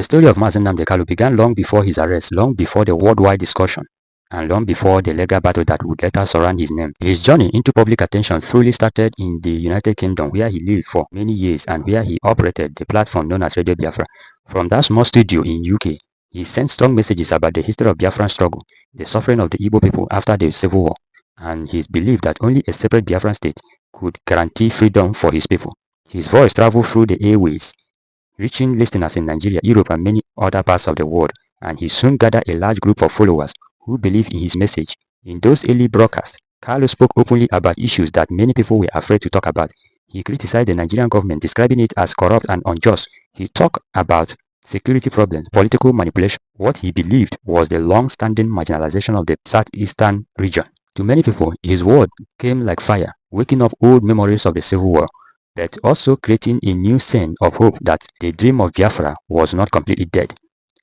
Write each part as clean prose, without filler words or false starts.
The story of Mazi Nnamdi Kanu began long before his arrest, long before the worldwide discussion, and long before the legal battle that would later surround his name. His journey into public attention truly started in the United Kingdom, where he lived for many years and where he operated the platform known as Radio Biafra. From that small studio in UK, he sent strong messages about the history of Biafran struggle, the suffering of the Igbo people after the Civil War, and his belief that only a separate Biafran state could guarantee freedom for his people. His voice traveled through the airways, reaching listeners in Nigeria, Europe, and many other parts of the world, and he soon gathered a large group of followers who believed in his message. In those early broadcasts, Kanu spoke openly about issues that many people were afraid to talk about. He criticized the Nigerian government, describing it as corrupt and unjust. He talked about security problems, political manipulation, what he believed was the long-standing marginalization of the southeastern region. To many people, his word came like fire, waking up old memories of the Civil War, but also creating a new sense of hope that the dream of Biafra was not completely dead.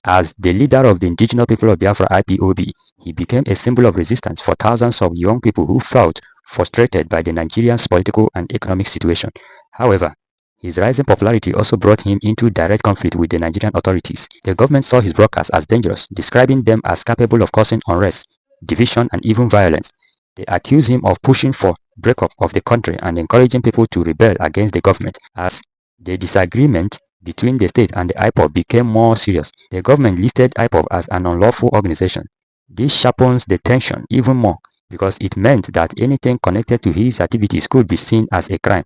As the leader of the indigenous people of Biafra IPOB, he became a symbol of resistance for thousands of young people who felt frustrated by the Nigerian's political and economic situation. However, his rising popularity also brought him into direct conflict with the Nigerian authorities. The government saw his broadcasts as dangerous, describing them as capable of causing unrest, division, and even violence. They accused him of pushing for breakup of the country and encouraging people to rebel against the government. As the disagreement between the state and the IPOB became more serious, the government listed IPOB as an unlawful organization. This sharpens the tension even more because it meant that anything connected to his activities could be seen as a crime.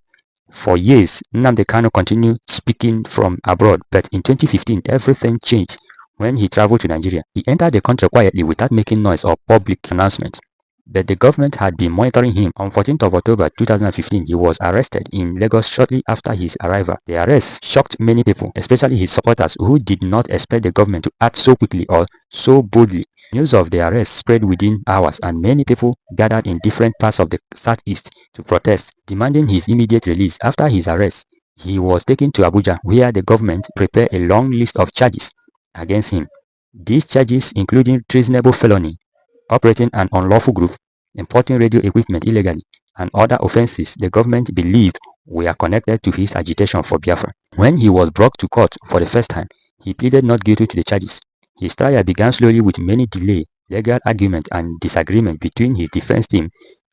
For years, Nnamdi Kanu continued speaking from abroad, but in 2015, everything changed when he traveled to Nigeria. He entered the country quietly without making noise or public announcements. But the government had been monitoring him. On 14th of October 2015, he was arrested in Lagos shortly after his arrival. The arrest shocked many people, especially his supporters, who did not expect the government to act so quickly or so boldly. News of the arrest spread within hours, and many people gathered in different parts of the southeast to protest, demanding his immediate release. After his arrest, he was taken to Abuja, where the government prepared a long list of charges against him. These charges including treasonable felony, operating an unlawful group, importing radio equipment illegally, and other offenses the government believed were connected to his agitation for Biafra. When he was brought to court for the first time, he pleaded not guilty to the charges. His trial began slowly with many delay, legal argument, and disagreement between his defense team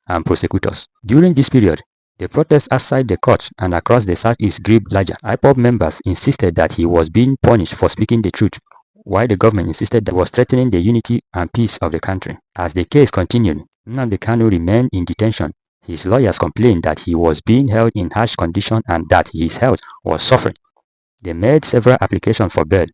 and prosecutors. During this period, the protests outside the court and across the southeast grew larger. IPOB members insisted that he was being punished for speaking the truth, while the government insisted that it was threatening the unity and peace of the country. As the case continued, Nnamdi Kanu remained in detention. His lawyers complained that he was being held in harsh conditions and that his health was suffering. They made several applications for bail,